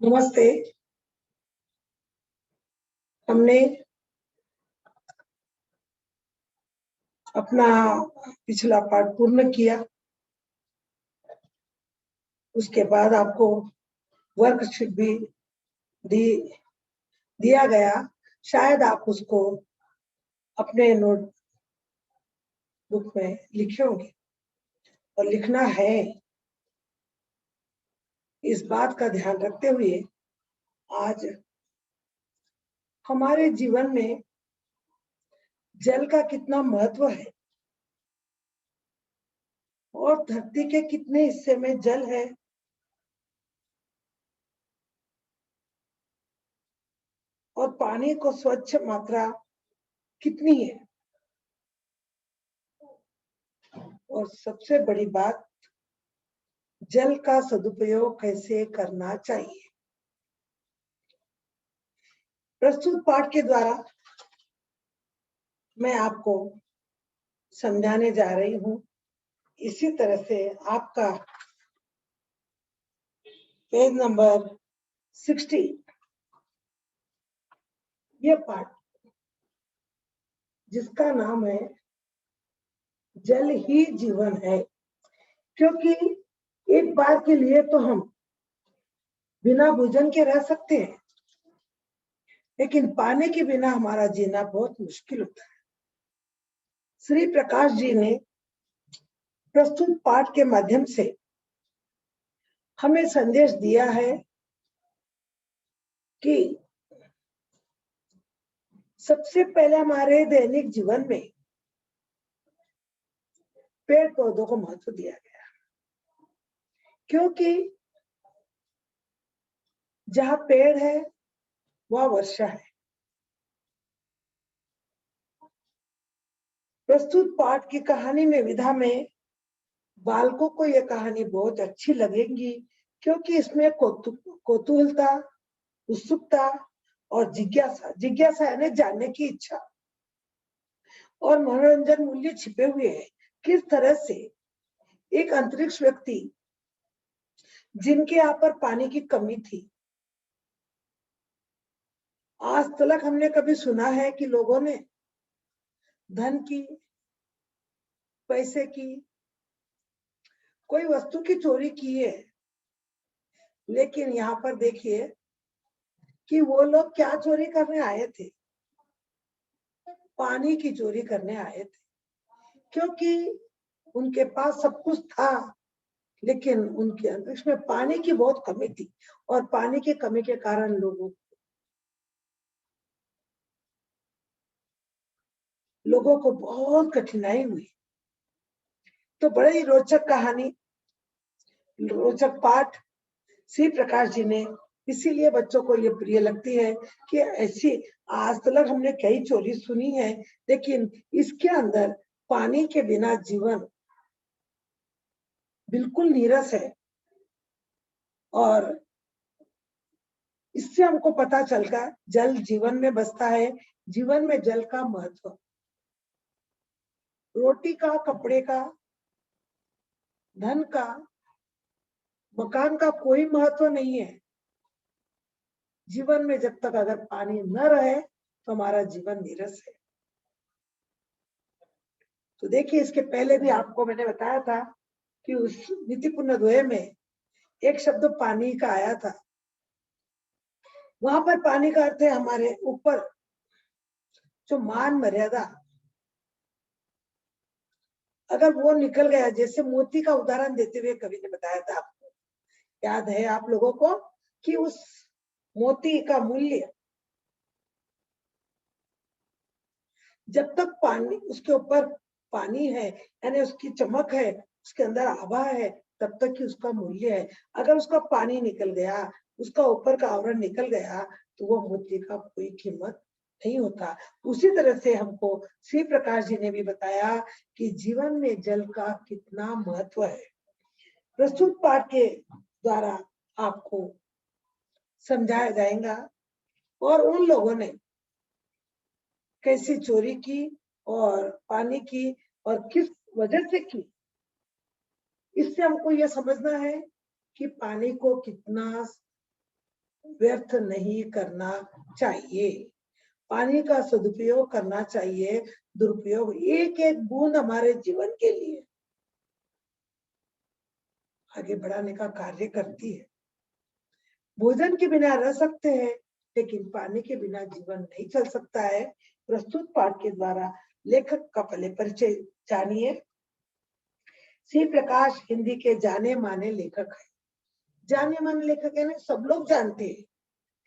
नमस्ते। हमने अपना पिछला पाठ पूर्ण किया। उसके बाद आपको वर्कशीट भी दिया गया। शायद आप उसको अपने नोट बुक में लिखे होंगे और लिखना है। इस बात का ध्यान रखते हुए आज हमारे जीवन में जल का कितना महत्व है और धरती के कितने हिस्से में जल है, और पानी को स्वच्छ मात्रा कितनी है, और सबसे बड़ी बात, जल का सदुपयोग कैसे करना चाहिए। प्रस्तुत पाठ के द्वारा मैं आपको समझाने जा रही हूं। इसी तरह से आपका पेज नंबर 60 ये पाठ, जिसका नाम है जल ही जीवन है। क्योंकि एक बार के लिए तो हम बिना भोजन के रह सकते हैं, लेकिन पानी के बिना हमारा जीना बहुत मुश्किल होता है। श्री प्रकाश जी ने प्रस्तुत पाठ के माध्यम से हमें संदेश दिया है कि सबसे पहले हमारे दैनिक जीवन में पेड़ पौधों को महत्व दिया गया, क्योंकि जहां पेड़ है वहां वर्षा है। प्रस्तुत पाठ की कहानी में विधा में बालकों को यह कहानी बहुत अच्छी लगेगी, क्योंकि इसमें कौतूहलता, उत्सुकता और जिज्ञासा यानी जानने की इच्छा और मनोरंजन मूल्य छिपे हुए हैं। किस तरह से एक अंतरिक्ष व्यक्ति, जिनके यहाँ पर पानी की कमी थी, आज तक हमने कभी सुना है कि लोगों ने धन की, पैसे की, कोई वस्तु की चोरी की है। लेकिन यहाँ पर देखिए कि वो लोग क्या चोरी करने आए थे, पानी की चोरी करने आए थे। क्योंकि उनके पास सब कुछ था, लेकिन उनके अंतरिक्ष में पानी की बहुत कमी थी, और पानी की कमी के कारण लोगों को बहुत कठिनाई हुई। तो बड़े ही रोचक कहानी, रोचक पाठ श्री प्रकाश जी ने, इसीलिए बच्चों को ये प्रिय लगती है कि ऐसी आज तक हमने कई चोरी सुनी है, लेकिन इसके अंदर पानी के बिना जीवन बिल्कुल नीरस है। और इससे हमको पता चलता जल जीवन में बसता है, जीवन में जल का महत्व। रोटी का, कपड़े का, धन का, मकान का कोई महत्व नहीं है जीवन में, जब तक अगर पानी न रहे तो हमारा जीवन नीरस है। तो देखिए, इसके पहले भी आपको मैंने बताया था कि उस नीतिपूर्ण दोहे में एक शब्द पानी का आया था। वहां पर पानी का अर्थ है हमारे ऊपर जो मान मर्यादा, अगर वो निकल गया, जैसे मोती का उदाहरण देते हुए कवि ने बताया था, आपको याद है आप लोगों को, कि उस मोती का मूल्य जब तक पानी, उसके ऊपर पानी है यानी उसकी चमक है, उसके अंदर आभा है, तब तक ही उसका मूल्य है। अगर उसका पानी निकल गया, उसका ऊपर का आवरण निकल गया, तो वो मोती का कोई कीमत नहीं होता। उसी तरह से हमको श्री प्रकाश जी ने भी बताया कि जीवन में जल का कितना महत्व है। प्रस्तुत पाठ के द्वारा आपको समझाया जाएगा और उन लोगों ने कैसी चोरी की और पानी की और किस वजह से की, इससे हमको यह समझना है कि पानी को कितना व्यर्थ नहीं करना चाहिए। पानी का सदुपयोग करना चाहिए, दुरुपयोग एक एक बूंद हमारे जीवन के लिए आगे बढ़ाने का कार्य करती है। भोजन के बिना रह सकते हैं, लेकिन पानी के बिना जीवन नहीं चल सकता है। प्रस्तुत पाठ के द्वारा लेखक का पहले परिचय जानिए। श्री प्रकाश हिंदी के जाने माने लेखक है। जाने माने लेखक है ना, सब लोग जानते हैं,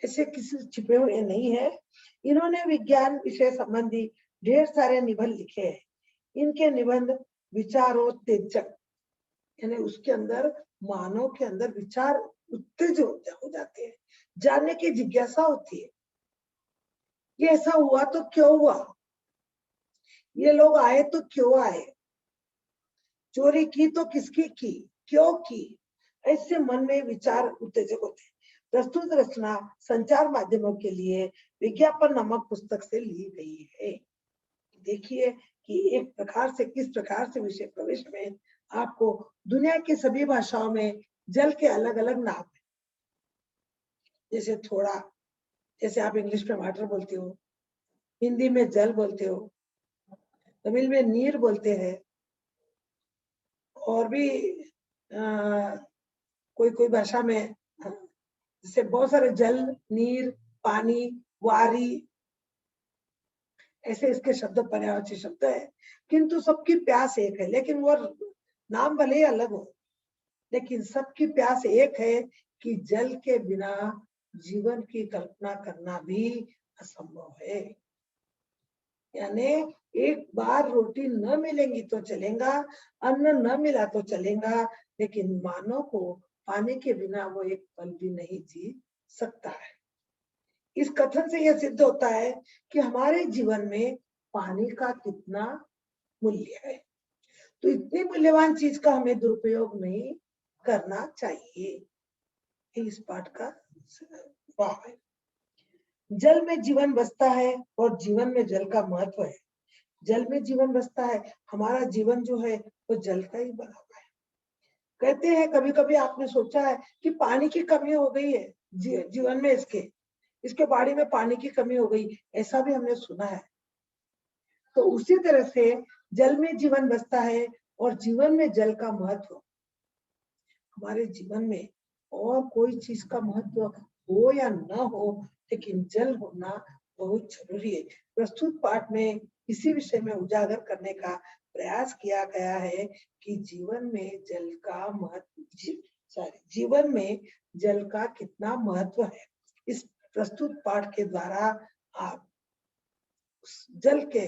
ऐसे किसी छिपे हुए नहीं है। इन्होंने विज्ञान विषय संबंधी ढेर सारे निबंध लिखे हैं। इनके निबंध विचारोत्तेजक, यानी उसके अंदर मानव के अंदर विचार उत्तेजित हो जाते हैं, जानने की जिज्ञासा होती है। ये ऐसा हुआ तो क्यों हुआ, ये लोग आए तो क्यों आए, चोरी की तो किसकी की, क्यों की, ऐसे मन में विचार उत्तेजक होते हैं। प्रस्तुत रचना संचार माध्यमों के लिए विज्ञापन नामक पुस्तक से ली गई है। देखिए कि एक प्रकार से किस प्रकार से विषय प्रवेश में आपको दुनिया की सभी भाषाओं में जल के अलग अलग नाम है। जैसे थोड़ा, जैसे आप इंग्लिश में वाटर बोलते हो, हिंदी में जल बोलते हो, तमिल में नीर बोलते हैं, और भी कोई कोई भाषा में जैसे बहुत सारे जल, नीर, पानी, वारी, ऐसे इसके शब्द पर्यायवाची शब्द है। किंतु सबकी प्यास एक है, लेकिन वो नाम भले ही अलग हो, लेकिन सबकी प्यास एक है कि जल के बिना जीवन की कल्पना करना भी असंभव है। यानी एक बार रोटी न मिलेंगी तो चलेगा, अन्न न मिला तो चलेगा, लेकिन मानव को पानी के बिना वो एक पल भी नहीं जी सकता है। इस कथन से यह सिद्ध होता है कि हमारे जीवन में पानी का कितना मूल्य है। तो इतनी मूल्यवान चीज का हमें दुरुपयोग नहीं करना चाहिए। इस पाठ का वाह है। जल में जीवन बसता है और जीवन में जल का महत्व है। जल में जीवन बसता है, हमारा जीवन जो है वो जल का ही बना हुआ है। कहते हैं, कभी कभी आपने सोचा है कि पानी की कमी हो गई है जीवन में, इसके बाड़ी में पानी की कमी हो गई, ऐसा भी हमने सुना है। तो उसी तरह से जल में जीवन बसता है और जीवन में जल का महत्व। हमारे जीवन में और कोई चीज का महत्व हो या न हो, लेकिन जल होना बहुत जरूरी है। प्रस्तुत पाठ में इसी विषय में उजागर करने का प्रयास किया गया है कि जीवन में जल का महत्व, जीवन में जल का कितना महत्व है। इस प्रस्तुत पाठ के द्वारा आप जल के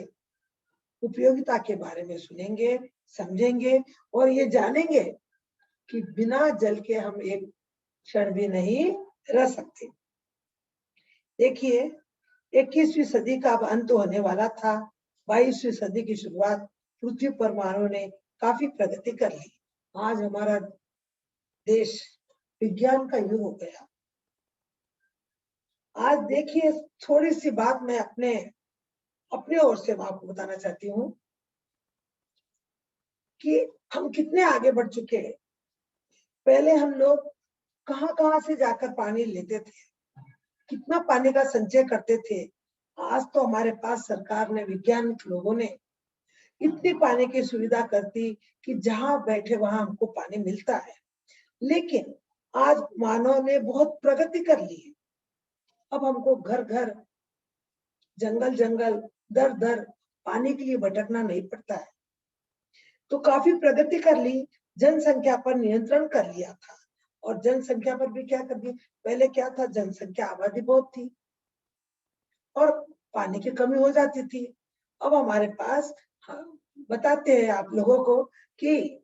उपयोगिता के बारे में सुनेंगे, समझेंगे और ये जानेंगे कि बिना जल के हम एक क्षण भी नहीं रह सकते। देखिए, 21वीं सदी का अब अंत होने वाला था। 22वीं सदी की शुरुआत पृथ्वी पर मानव ने काफी प्रगति कर ली। आज हमारा देश विज्ञान का युग हो गया। आज देखिए, थोड़ी सी बात मैं अपने ओर से आपको बताना चाहती हूँ कि हम कितने आगे बढ़ चुके हैं। पहले हम लोग कहां से जाकर पानी लेते थे, कितना पानी का संचय करते थे। आज तो हमारे पास सरकार ने, वैज्ञानिक लोगों ने इतनी पानी की सुविधा कर दी कि जहां बैठे वहां हमको पानी मिलता है। लेकिन आज मानव ने बहुत प्रगति कर ली है। अब हमको घर घर, जंगल जंगल, दर दर पानी के लिए भटकना नहीं पड़ता है। तो काफी प्रगति कर ली, जनसंख्या पर नियंत्रण कर लिया था। और जनसंख्या पर भी क्या कर दी, पहले क्या था, जनसंख्या आबादी बहुत थी और पानी की कमी हो जाती थी। अब हमारे पास, बताते हैं आप लोगों को कि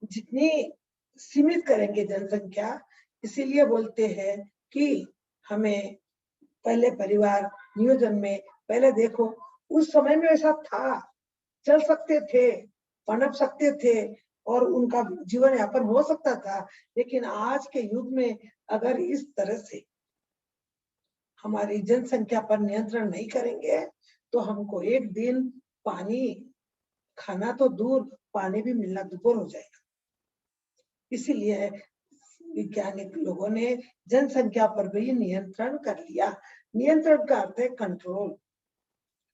जितनी सीमित करेंगे जनसंख्या, इसीलिए बोलते हैं कि हमें पहले परिवार नियोजन में, पहले देखो उस समय में ऐसा था, चल सकते थे, पनप सकते थे और उनका जीवन यापन हो सकता था। लेकिन आज के युग में अगर इस तरह से हमारी जनसंख्या पर नियंत्रण नहीं करेंगे तो हमको एक दिन पानी खाना तो दूर, पानी भी मिलना दुभर हो जाएगा। इसीलिए वैज्ञानिक लोगों ने जनसंख्या पर भी नियंत्रण कर लिया। नियंत्रण का अर्थ है कंट्रोल,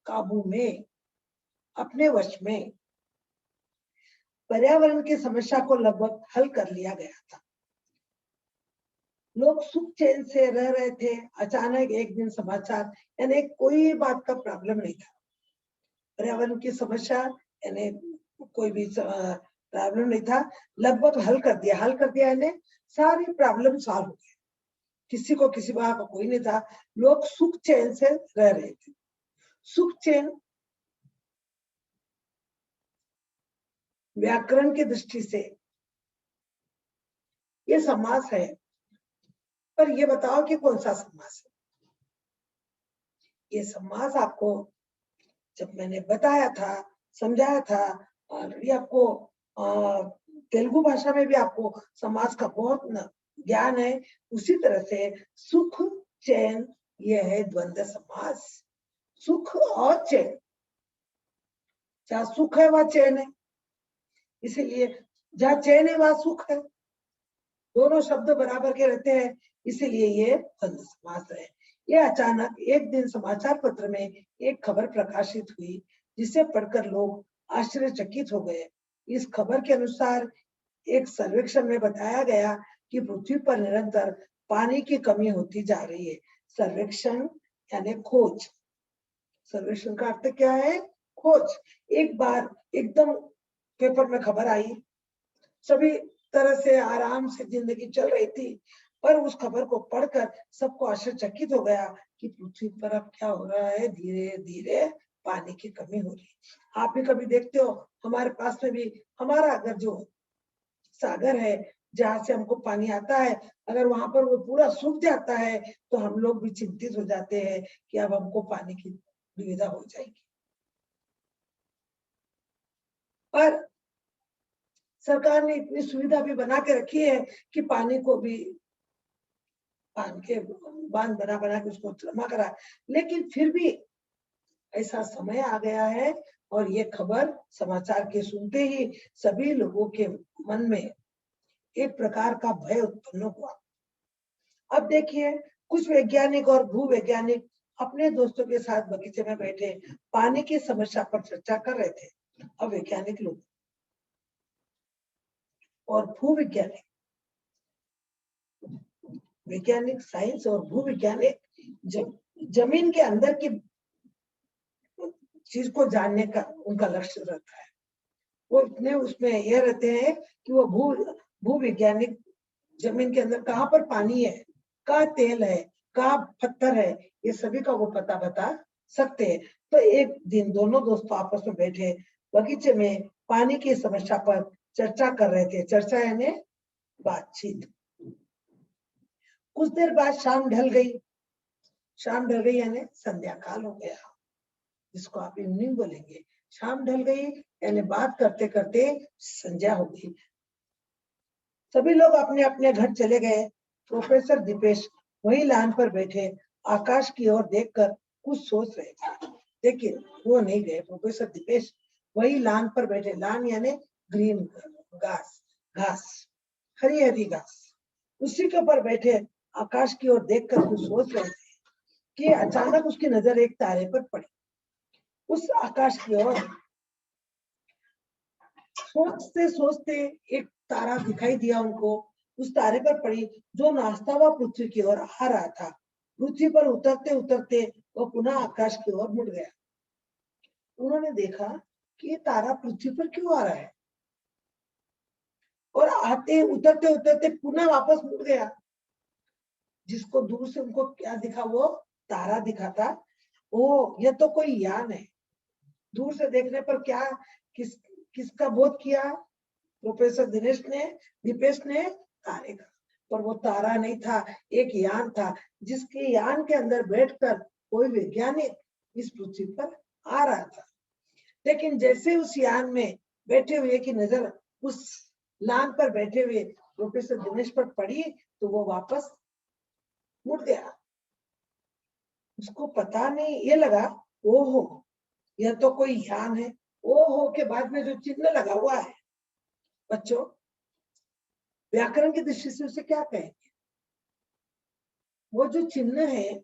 काबू में, अपने वश में। पर्यावरण की समस्या को लगभग हल कर लिया गया था। लोग सुख चैन से रह रहे थे। अचानक एक दिन समाचार, यानी कोई बात का प्रॉब्लम नहीं था। पर्यावरण की समस्या यानी कोई भी प्रॉब्लम नहीं था, लगभग हल कर दिया यानी सारी प्रॉब्लम सॉल्व हो गई। किसी को किसी बात का कोई नहीं था, लोग सुख चैन से रह रहे थे। सुख चैन व्याकरण की दृष्टि से ये समास है, पर ये बताओ कि कौन सा समास है। ये समास आपको जब मैंने बताया था, समझाया था, और ये आपको तेलुगु भाषा में भी आपको समास का बहुत ज्ञान है। उसी तरह से सुख चैन ये है द्वंद्व समास। सुख और चैन, जहाँ सुख है वहां चैन है, इसीलिए जहाँ चैन है वहां सुख है। दोनों शब्द बराबर के रहते हैं, इसीलिए ये द्वंद्व समास है। ये अचानक एक दिन समाचार पत्र में एक खबर प्रकाशित हुई, जिसे पढ़कर लोग आश्चर्यचकित हो गए। इस खबर के अनुसार एक सर्वेक्षण में बताया गया कि पृथ्वी पर निरंतर पानी की कमी होती जा रही है। सर्वेक्षण यानी खोज। सर्वेक्षण का अर्थ क्या है? खोज। एक बार एकदम पेपर में खबर आई, सभी तरह से आराम से जिंदगी चल रही थी, पर उस खबर को पढ़कर सबको आश्चर्यचकित हो गया कि पृथ्वी पर अब क्या हो रहा है, धीरे धीरे पानी की कमी हो रही है। आप भी कभी देखते हो, हमारे पास में भी हमारा अगर जो सागर है जहाँ से हमको पानी आता है, अगर वहां पर वो पूरा सूख जाता है तो हम लोग भी चिंतित हो जाते हैं कि अब हमको पानी की दुविधा हो जाएगी। पर सरकार ने इतनी सुविधा भी बना के रखी है कि पानी को भी बांध के बांध बना बना के उसको जमा करा, लेकिन फिर भी ऐसा समय आ गया है और ये खबर समाचार के सुनते ही सभी लोगों के मन में एक प्रकार का भय उत्पन्न हुआ। अब देखिए, कुछ वैज्ञानिक और भूवैज्ञानिक अपने दोस्तों के साथ बगीचे में बैठे पानी की समस्या पर चर्चा कर रहे थे। अब वैज्ञानिक लोग और भूवैज्ञानिक, वैज्ञानिक साइंस और भूवैज्ञानिक जमीन के अंदर की चीज को जानने का उनका लक्ष्य रहता है। वो इतने उसमें यह रहते हैं कि वो भूवैज्ञानिक जमीन के अंदर कहाँ पर पानी है, कहाँ तेल है, कहाँ पत्थर है, ये सभी का वो पता बता सकते हैं। तो एक दिन दोनों दोस्त आपस में बैठे बगीचे में पानी की समस्या पर चर्चा कर रहे थे। चर्चा यानी बातचीत। कुछ देर बाद शाम ढल गई। शाम ढल गई यानी संध्या काल हो गया, जिसको आप इवनिंग बोलेंगे। शाम ढल गई यानी बात करते करते संध्या हो गई। सभी लोग अपने अपने घर चले गए। प्रोफेसर दीपेश वही लान पर बैठे आकाश की ओर देखकर कुछ सोच रहे थे। लेकिन वो नहीं गए। प्रोफेसर दीपेश वही लान पर बैठे, लान यानी ग्रीन घास, घास, हरी हरी घास, उसी के ऊपर बैठे आकाश की ओर देखकर कुछ सोच रहे थे कि अचानक उसकी नजर एक तारे पर पड़ी। उस आकाश की ओर सोचते सोचते एक तारा दिखाई दिया उनको। उस तारे पर पड़ी जो नाचता हुआ पृथ्वी की ओर आ रहा था। पृथ्वी पर उतरते उतरते वो पुनः आकाश की ओर मुड़ गया। उन्होंने देखा कि ये तारा पृथ्वी पर क्यों आ रहा है, और आते उतरते उतरते पुनः वापस मुड़ गया। जिसको दूर से उनको क्या दिखा, वो तारा दिखा था। ओ, यह तो कोई यान है। दूर से देखने पर क्या किसका बोध किया? प्रोफेसर दीपेश ने तारे का। पर वो तारा नहीं था, एक यान था, जिसके यान के अंदर बैठकर कोई वैज्ञानिक इस पृथ्वी पर आ रहा था। लेकिन जैसे उस यान में बैठे हुए की नजर उस लान पर बैठे हुए प्रोफेसर दिनेश पर पड़ी तो वो वापस मुड़ गया। उसको पता नहीं, ये लगा ओहो यह तो कोई यान है। ओ हो के बाद में जो चिन्ह लगा हुआ है बच्चों, व्याकरण की दृष्टि से उसे क्या कहेंगे? वो जो चिन्ह है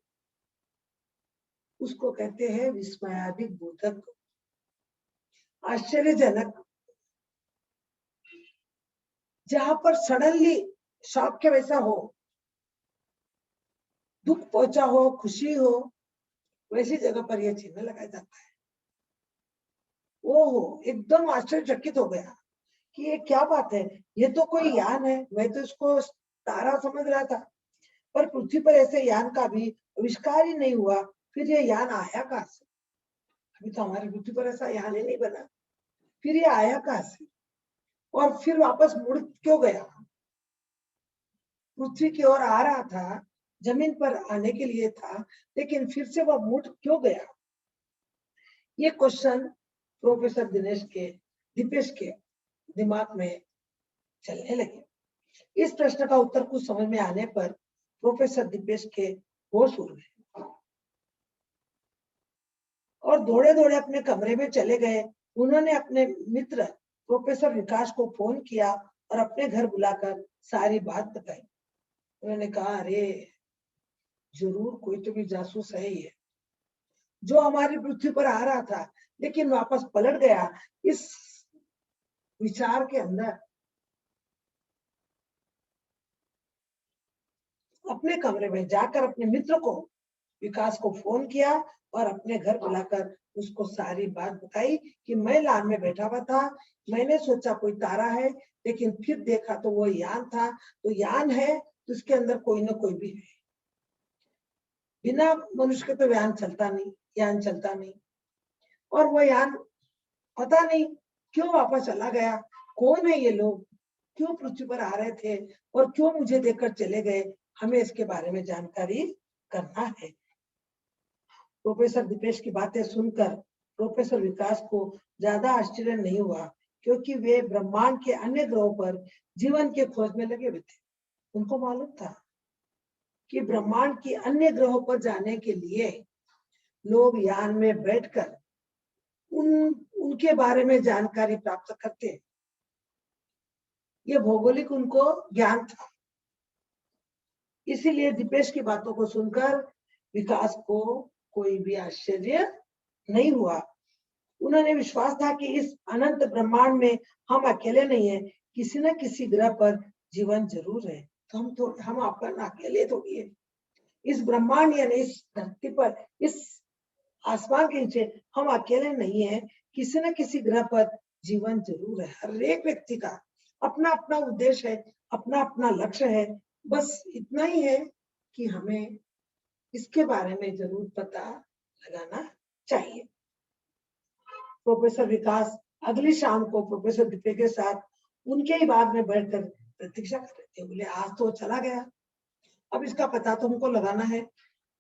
उसको कहते हैं विस्मयादिक बोधक, आश्चर्यजनक, जहां पर सडनली शॉक के वैसा हो, दुख पहुंचा हो, खुशी हो, वैसी जगह पर यह चिन्ह लगाया जाता है। ओहो, एकदम आश्चर्यचकित हो गया कि ये क्या बात है, ये तो कोई यान है, मैं तो इसको तारा समझ रहा था, पर पृथ्वी पर ऐसे यान का भी आविष्कार ही नहीं हुआ, फिर ये यान आया कहां से? अभी तो हमारी पृथ्वी पर ऐसा यान ही नहीं बना, फिर ये आया कहां से? और फिर वापस मुड़ क्यों गया? पृथ्वी की ओर आ रहा था, जमीन पर आने के लिए था, लेकिन फिर से वह मुड़ क्यों गया? ये क्वेश्चन प्रोफेसर दीपेश के दिमाग में चलने लगे। इस प्रश्न का उत्तर कुछ समझ में आने पर प्रोफेसर दीपेश के होश उड़ गए और दौड़े दौड़े अपने कमरे में चले गए। उन्होंने अपने मित्र प्रोफेसर विकास को फोन किया और अपने घर बुलाकर सारी बात बताई। उन्होंने कहा, अरे जरूर कोई तो भी जासूस है ये, जो हमारी पृथ्वी पर आ रहा था लेकिन वापस पलट गया। इस विचार के अंदर अपने कमरे में जाकर अपने मित्र को विकास को फोन किया और अपने घर बुलाकर उसको सारी बात बताई कि मैं लान में बैठा हुआ था, मैंने सोचा कोई तारा है, लेकिन फिर देखा तो वो यान था। तो यान है तो उसके अंदर कोई ना कोई भी है, बिना मनुष्य के तो यान चलता नहीं। और वो यान पता नहीं क्यों वापस चला गया, कौन है ये लोग, क्यों पृथ्वी पर आ रहे थे और क्यों मुझे देखकर चले गए, हमें इसके बारे में जानकारी करना है। प्रोफेसर दीपेश की बातें सुनकर प्रोफेसर विकास को ज्यादा आश्चर्य नहीं हुआ, क्योंकि वे ब्रह्मांड के अन्य ग्रहों पर जीवन के खोज में लगे हुए थे। उनको मालूम था कि ब्रह्मांड की अन्य ग्रहों पर जाने के लिए लोग यान में बैठकर उनके बारे में जानकारी प्राप्त करते हैं। ये भौगोलिक उनको ज्ञान था। इसीलिए दीपेश की बातों को सुनकर विकास को कोई भी आश्चर्य नहीं हुआ। उन्होंने विश्वास था कि इस अनंत ब्रह्मांड में हम अकेले नहीं है, किसी न किसी ग्रह पर जीवन जरूर है। तो हम अपन अकेले थोड़ी है। इस ब्रह्मांड यानी इस धरती पर, इस आसमान के नीचे हम अकेले नहीं है, किसी न किसी ग्रह पर जीवन जरूर है। हर एक व्यक्ति का अपना अपना उद्देश्य है, अपना अपना लक्ष्य है। बस इतना ही है कि हमें इसके बारे में जरूर पता लगाना चाहिए। प्रोफेसर विकास अगली शाम को प्रोफेसर दीपे के साथ उनके ही बाग में बैठकर प्रतीक्षा कर रहे थे। बोले आज तो चला गया, अब इसका पता तो हमको लगाना है।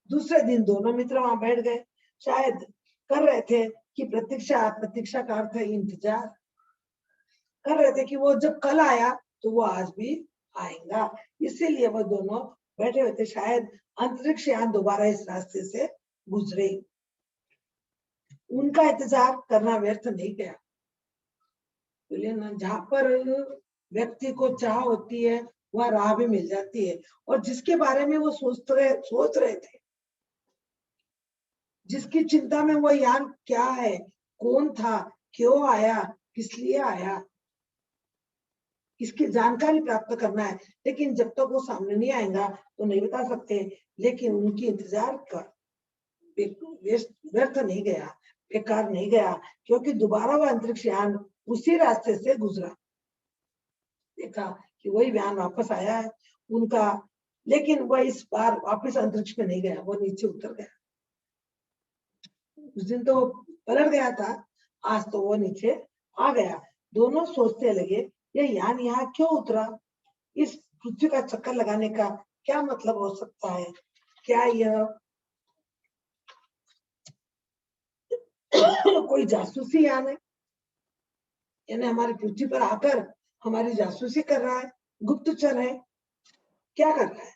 दूसरे दिन दोनों मित्र वहां बैठ गए, शायद कर रहे थे कि प्रतीक्षा का अर्थ है इंतजार कर रहे थे कि वो जब कल आया तो वो आज भी आएगा। इसीलिए वो दोनों बैठे हुए थे, शायद अंतरिक्ष यान दोबारा इस रास्ते से गुजरे। उनका इंतजार करना व्यर्थ नहीं गया। बोले ना, जहां पर व्यक्ति को चाह होती है वह राह भी मिल जाती है। और जिसके बारे में वो सोच रहे थे, जिसकी चिंता में वो यान क्या है, कौन था, क्यों आया, किस लिए आया, इसकी जानकारी प्राप्त करना है। लेकिन जब तक वो सामने नहीं आएगा तो नहीं बता सकते। लेकिन उनकी इंतजार का व्यर्थ नहीं गया, बेकार नहीं गया, क्योंकि दोबारा वह अंतरिक्ष यान उसी रास्ते से गुजरा। देखा कि वही यान वापस आया है उनका, लेकिन वह इस बार वापस अंतरिक्ष में नहीं गया, वो नीचे उतर गया। उस दिन तो पलट गया था, आज तो वो नीचे आ गया। दोनों सोचते लगे, ये यान यहाँ क्यों उतरा, इस पृथ्वी का चक्कर लगाने का क्या मतलब हो सकता है, क्या यह कोई जासूसी यान है, यानी हमारी पृथ्वी पर आकर हमारी जासूसी कर रहा है, गुप्तचर है, क्या कर रहा है?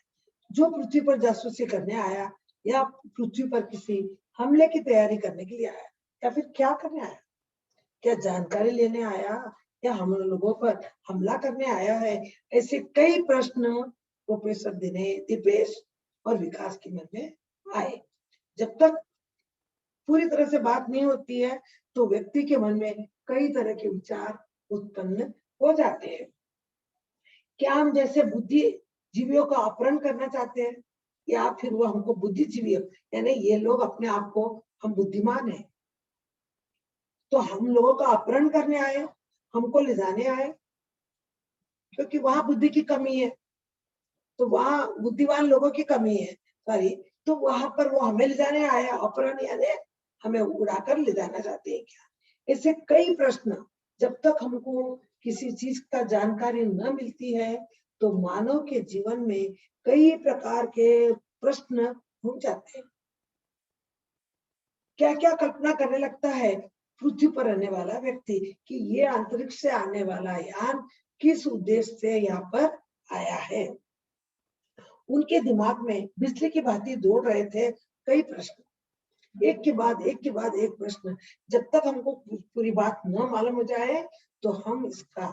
जो पृथ्वी पर जासूसी करने आया या पृथ्वी पर किसी हमले की तैयारी करने के लिए आया, या फिर क्या करने आया? क्या जानकारी लेने आया या हम लोगों पर हमला करने आया है? ऐसे कई प्रश्न प्रोफेसर दीपेश और विकास के मन में आए। जब तक पूरी तरह से बात नहीं होती है तो व्यक्ति के मन में कई तरह के विचार उत्पन्न हो जाते हैं। क्या हम जैसे बुद्धिजीवियों का अपहरण करना चाहते हैं या फिर वो हमको बुद्धिजीवी, यानी ये लोग अपने आप को हम बुद्धिमान है तो हम लोगों का अपहरण करने आए, हमको ले जाने आए, क्योंकि वहां बुद्धि की कमी है, तो वहां बुद्धिमान लोगों की कमी है, सॉरी, तो वहां पर वो हमें ले जाने आए, अपहरण यानी हमें उड़ाकर ले जाना चाहते हैं क्या? ऐसे कई प्रश्न, जब तक हमको किसी चीज का जानकारी न मिलती है तो मानव के जीवन में कई प्रकार के प्रश्न घूम जाते हैं। क्या क्या कल्पना करने लगता है पृथ्वी पर रहने वाला व्यक्ति कि ये अंतरिक्ष से आने वाला यान किस उद्देश्य से यहाँ पर आया है। उनके दिमाग में बिजली की भांति दौड़ रहे थे कई प्रश्न, एक के बाद एक के बाद एक प्रश्न। जब तक हमको पूरी बात न मालूम हो जाए तो हम इसका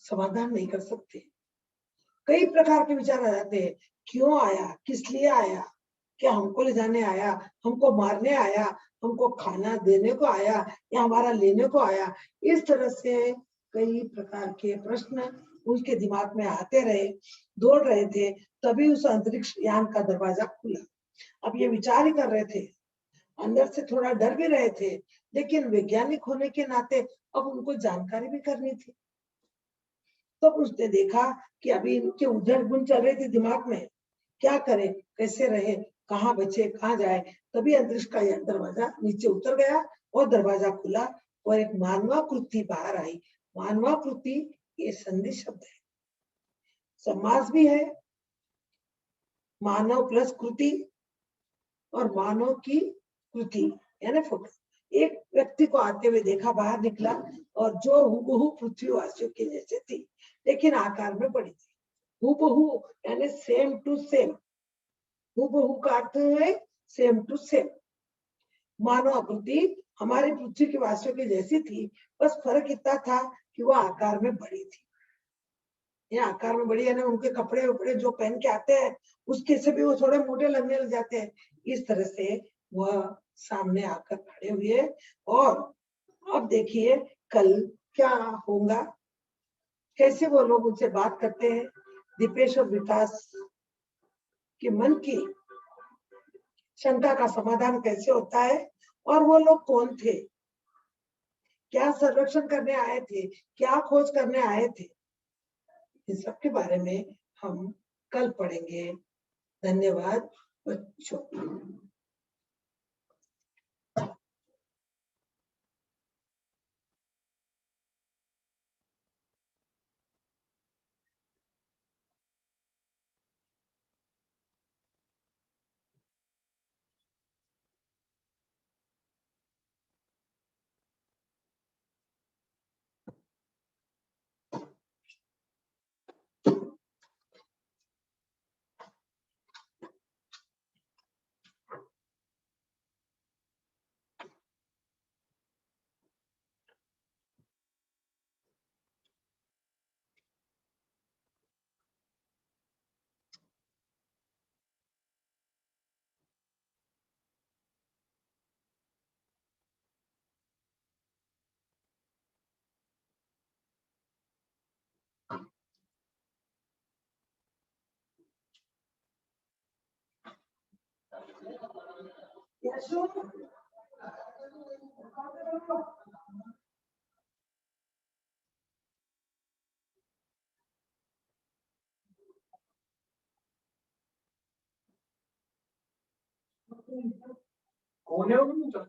समाधान नहीं कर सकते। कई प्रकार के विचार आ जाते हैं, क्यों आया, किस लिए आया, क्या हमको ले जाने आया, हमको मारने आया, हमको खाना देने को आया या हमारा लेने को आया। इस तरह से कई प्रकार के प्रश्न उसके दिमाग में आते रहे, दौड़ रहे थे। तभी उस अंतरिक्ष यान का दरवाजा खुला। अब ये विचार ही कर रहे थे, अंदर से थोड़ा डर भी रहे थे, लेकिन वैज्ञानिक होने के नाते अब उनको जानकारी भी करनी थी। तो उसने देखा कि अभी इनके उधर गुण चल रही थी दिमाग में, क्या करे, कैसे रहे, कहाँ बचे, कहाँ जाए। तभी अंतरिक्ष का यह दरवाजा नीचे उतर गया और दरवाजा खुला और एक मानवाकृति बाहर आई। मानवाकृति ये संधि शब्द है, समास भी है, मानव प्लस कृति और मानव की कृति यानी फोटो। एक व्यक्ति को आते हुए देखा, बाहर निकला और जो हूबहू पृथ्वीवासियों के जैसे थी, लेकिन आकार में बड़ी थी। हूबहू यानी सेम टू सेम, हूबहू का अर्थ है सेम टू सेम। मानव आकृति हमारी पृथ्वी के वासियों की जैसी थी, बस फर्क इतना था कि वह आकार में बड़ी थी। ये आकार में बड़ी है ना, उनके कपड़े वपड़े जो पहन के आते हैं उसके से भी वो थोड़े मोटे लगने लग जाते हैं। इस तरह से वह सामने आकर खड़े हुए और अब देखिए कल क्या होगा, कैसे वो लोग उनसे बात करते हैं। दीपेश और विकास के मन की शंका का समाधान कैसे होता है और वो लोग कौन थे, क्या सर्वेक्षण करने आए थे, क्या खोज करने आए थे, इन सब के बारे में हम कल पढ़ेंगे। धन्यवाद बच्चों। कौन है वो?